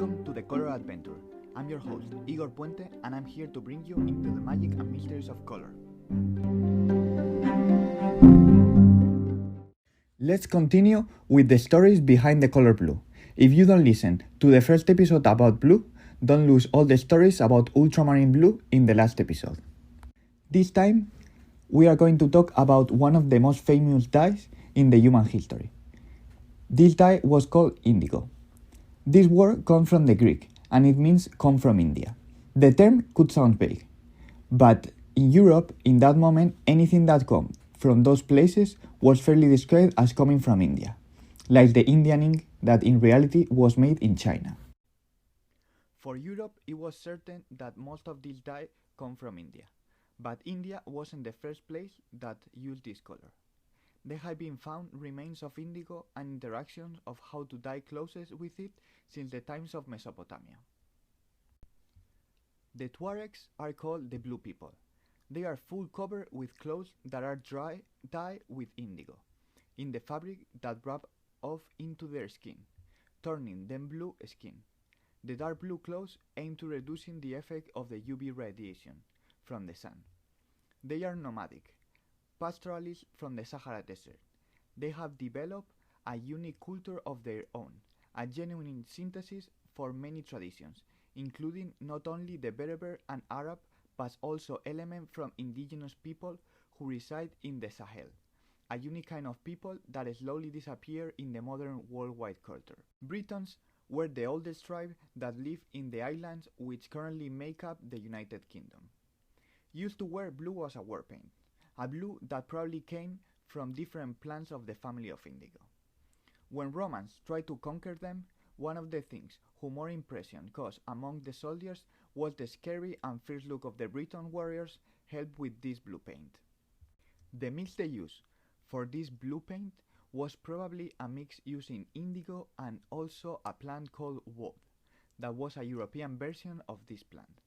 Welcome to the Color Adventure. I'm your host, Igor Puente, and I'm here to bring you into the magic and mysteries of color. Let's continue with the stories behind the color blue. If you don't listen to the first episode about blue, don't lose all the stories about ultramarine blue in the last episode. This time, we are going to talk about one of the most famous dyes in the human history. This dye was called indigo. This word comes from the Greek, and it means come from India. The term could sound vague, but in Europe, in that moment, anything that comes from those places was fairly described as coming from India, like the Indian ink that in reality was made in China. For Europe, it was certain that most of this dye come from India, but India wasn't the first place that used this color. There have been found remains of indigo and interactions of how to dye clothes with it since the times of Mesopotamia. The Tuaregs are called the blue people. They are full covered with clothes that are dyed with indigo, in the fabric that rub off into their skin, turning them blue skin. The dark blue clothes aim to reducing the effect of the UV radiation from the sun. They are nomadic, pastoralists from the Sahara Desert. They have developed a unique culture of their own, a genuine synthesis for many traditions, including not only the Berber and Arab, but also elements from indigenous people who reside in the Sahel, a unique kind of people that slowly disappeared in the modern worldwide culture. Britons were the oldest tribe that lived in the islands which currently make up the United Kingdom. Used to wear blue as a war paint, a blue that probably came from different plants of the family of indigo. When Romans tried to conquer them, one of the things who more impression caused among the soldiers was the scary and fierce look of the Breton warriors helped with this blue paint. The mix they used for this blue paint was probably a mix using indigo and also a plant called woad, that was a European version of this plant.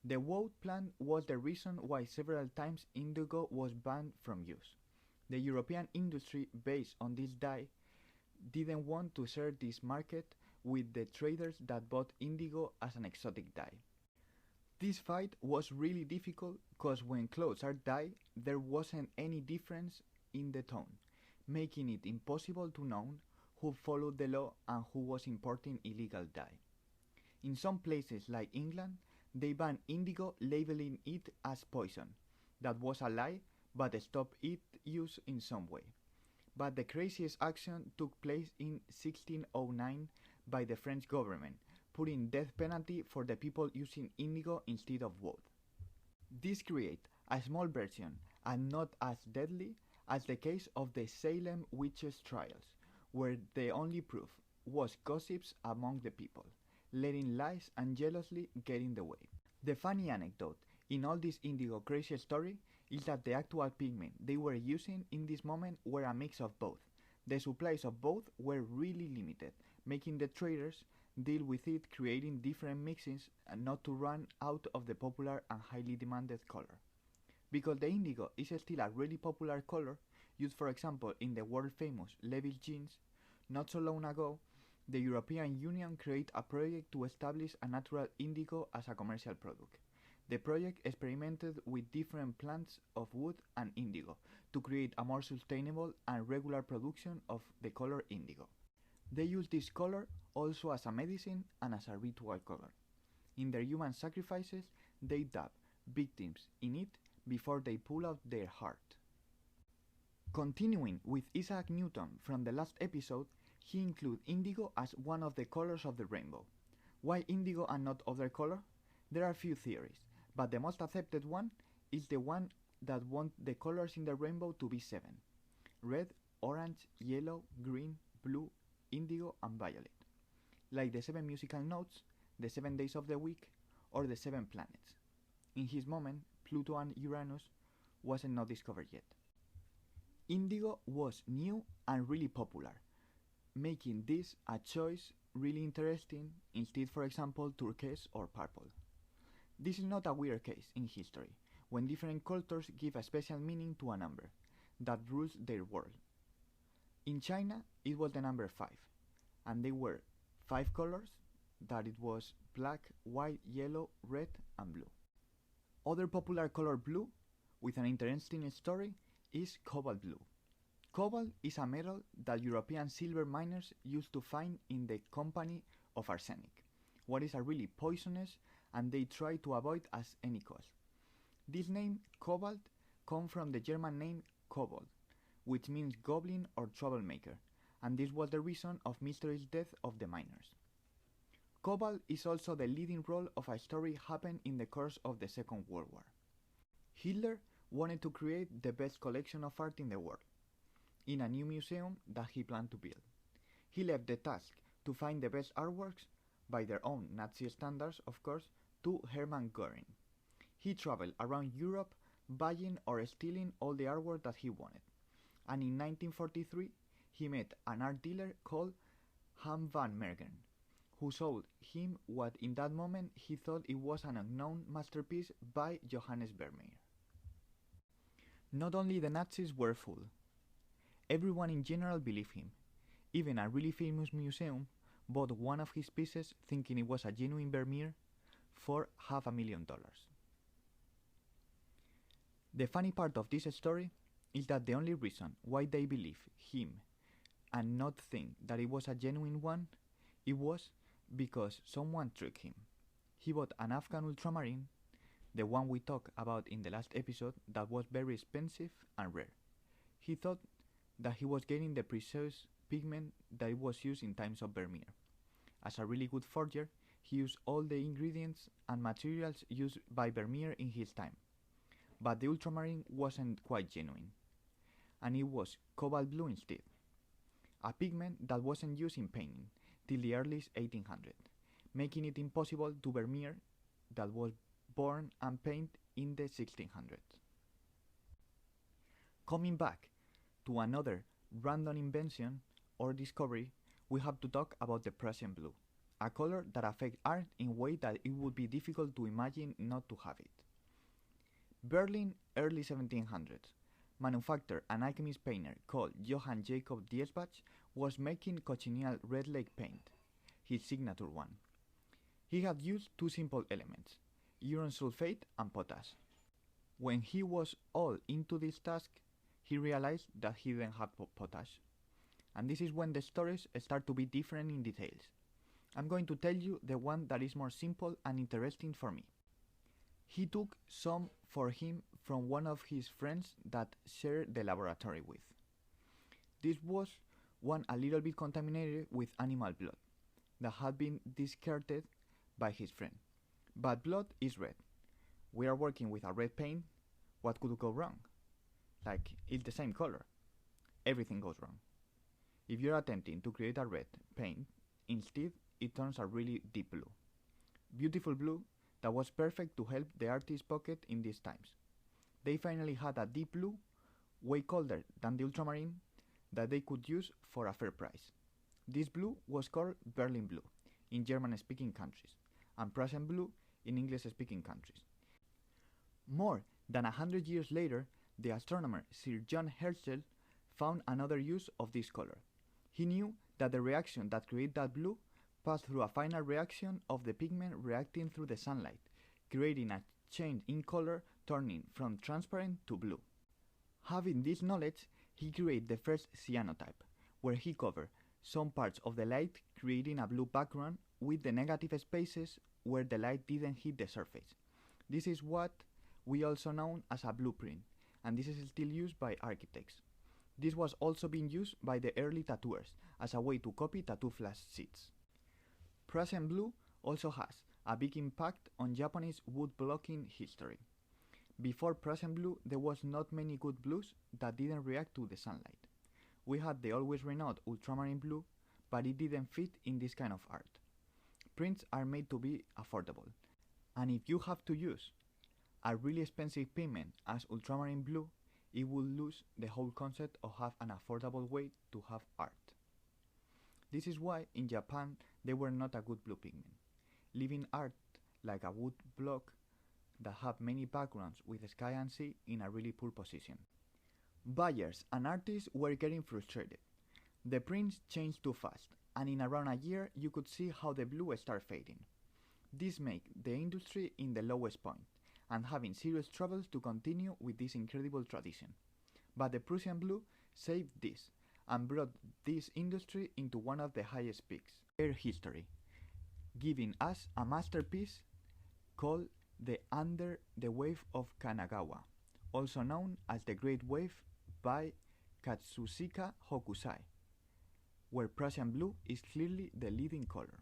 The woad plant was the reason why several times indigo was banned from use. The European industry based on this dye didn't want to share this market with the traders that bought indigo as an exotic dye. This fight was really difficult because when clothes are dyed, there wasn't any difference in the tone, making it impossible to know who followed the law and who was importing illegal dye. In some places like England, they banned indigo, labeling it as poison. That was a lie, but stopped its use in some way. But the craziest action took place in 1609 by the French government, putting death penalty for the people using indigo instead of woad. This created a small version and not as deadly as the case of the Salem witches' trials, where the only proof was gossips among the people, letting lies and jealousy get in the way. The funny anecdote in all this indigo crazy story is that the actual pigment they were using in this moment were a mix of both. The supplies of both were really limited, making the traders deal with it, creating different mixes and not to run out of the popular and highly demanded color. Because the indigo is still a really popular color, used for example in the world famous Levi's jeans, not so long ago, the European Union created a project to establish a natural indigo as a commercial product. The project experimented with different plants of wood and indigo to create a more sustainable and regular production of the color indigo. They used this color also as a medicine and as a ritual color. In their human sacrifices, they dab victims in it before they pull out their heart. Continuing with Isaac Newton from the last episode, he included indigo as one of the colors of the rainbow. Why indigo and not other color? There are a few theories, but the most accepted one is the one that wants the colors in the rainbow to be 7. Red, orange, yellow, green, blue, indigo and violet. Like the 7 musical notes, the 7 days of the week, or the 7 planets. In his moment, Pluto and Uranus wasn't not discovered yet. Indigo was new and really popular, making this a choice really interesting instead, for example, turquoise or purple. This is not a weird case in history, when different cultures give a special meaning to a number that rules their world. In China, it was the number 5, and there were 5 colors that it was black, white, yellow, red, and blue. Other popular color blue, with an interesting story, is cobalt blue. Cobalt is a metal that European silver miners used to find in the company of arsenic, what is a really poisonous and they try to avoid at any cost. This name, cobalt, comes from the German name Cobalt, which means goblin or troublemaker, and this was the reason of mysterious death of the miners. Cobalt is also the leading role of a story happened in the course of the Second World War. Hitler wanted to create the best collection of art in the world, in a new museum that he planned to build. He left the task to find the best artworks, by their own Nazi standards of course, to Hermann Göring. He traveled around Europe buying or stealing all the artwork that he wanted, and in 1943 he met an art dealer called Ham van Meegeren, who sold him what in that moment he thought it was an unknown masterpiece by Johannes Vermeer. Not only the Nazis were fooled, everyone in general believed him. Even a really famous museum bought one of his pieces thinking it was a genuine Vermeer for $500,000. The funny part of this story is that the only reason why they believe him and not think that it was a genuine one, it was because someone tricked him. He bought an Afghan ultramarine, the one we talked about in the last episode, that was very expensive and rare. He thought that he was getting the precious pigment that was used in times of Vermeer. As a really good forger, he used all the ingredients and materials used by Vermeer in his time. But the ultramarine wasn't quite genuine, and it was cobalt blue instead, a pigment that wasn't used in painting till the early 1800s, making it impossible to Vermeer that was born and painted in the 1600s. Coming back to another random invention or discovery, we have to talk about the Prussian blue, a color that affects art in a way that it would be difficult to imagine not to have it. Berlin, early 1700s, manufacturer and alchemist painter called Johann Jacob Diesbach was making cochineal red lake paint, his signature one. He had used two simple elements, iron sulfate and potash. When he was all into this task, he realized that he didn't have potash. And this is when the stories start to be different in details. I'm going to tell you the one that is more simple and interesting for me. He took some for him from one of his friends that shared the laboratory with. This was one a little bit contaminated with animal blood that had been discarded by his friend. But blood is red. We are working with a red paint. What could go wrong? Like, it's the same color. Everything goes wrong. If you're attempting to create a red paint, instead it turns a really deep blue. Beautiful blue that was perfect to help the artist's pocket in these times. They finally had a deep blue, way colder than the ultramarine, that they could use for a fair price. This blue was called Berlin blue in German-speaking countries, and Prussian blue in English-speaking countries. More than 100 years later, the astronomer Sir John Herschel found another use of this color. He knew that the reaction that created that blue passed through a final reaction of the pigment reacting through the sunlight, creating a change in color turning from transparent to blue. Having this knowledge, he created the first cyanotype, where he covered some parts of the light creating a blue background with the negative spaces where the light didn't hit the surface. This is what we also know as a blueprint, and this is still used by architects. This was also being used by the early tattooers as a way to copy tattoo flash sheets. Prussian blue also has a big impact on Japanese wood-blocking history. Before Prussian blue, there was not many good blues that didn't react to the sunlight. We had the always renowned ultramarine blue, but it didn't fit in this kind of art. Prints are made to be affordable, and if you have to use a really expensive pigment as ultramarine blue, it will lose the whole concept of have an affordable way to have art. This is why in Japan they were not a good blue pigment, leaving art like a wood block that have many backgrounds with sky and sea in a really poor position. Buyers and artists were getting frustrated. The prints changed too fast, and in around a year you could see how the blue start fading. This made the industry in the lowest point, and having serious troubles to continue with this incredible tradition. But the Prussian blue saved this, and brought this industry into one of the highest peaks in their history, giving us a masterpiece called the Under the Wave of Kanagawa, also known as the Great Wave by Katsushika Hokusai, where Prussian blue is clearly the leading color.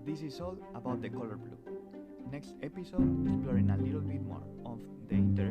This is all about the color blue. Next episode, exploring a little bit more of the interesting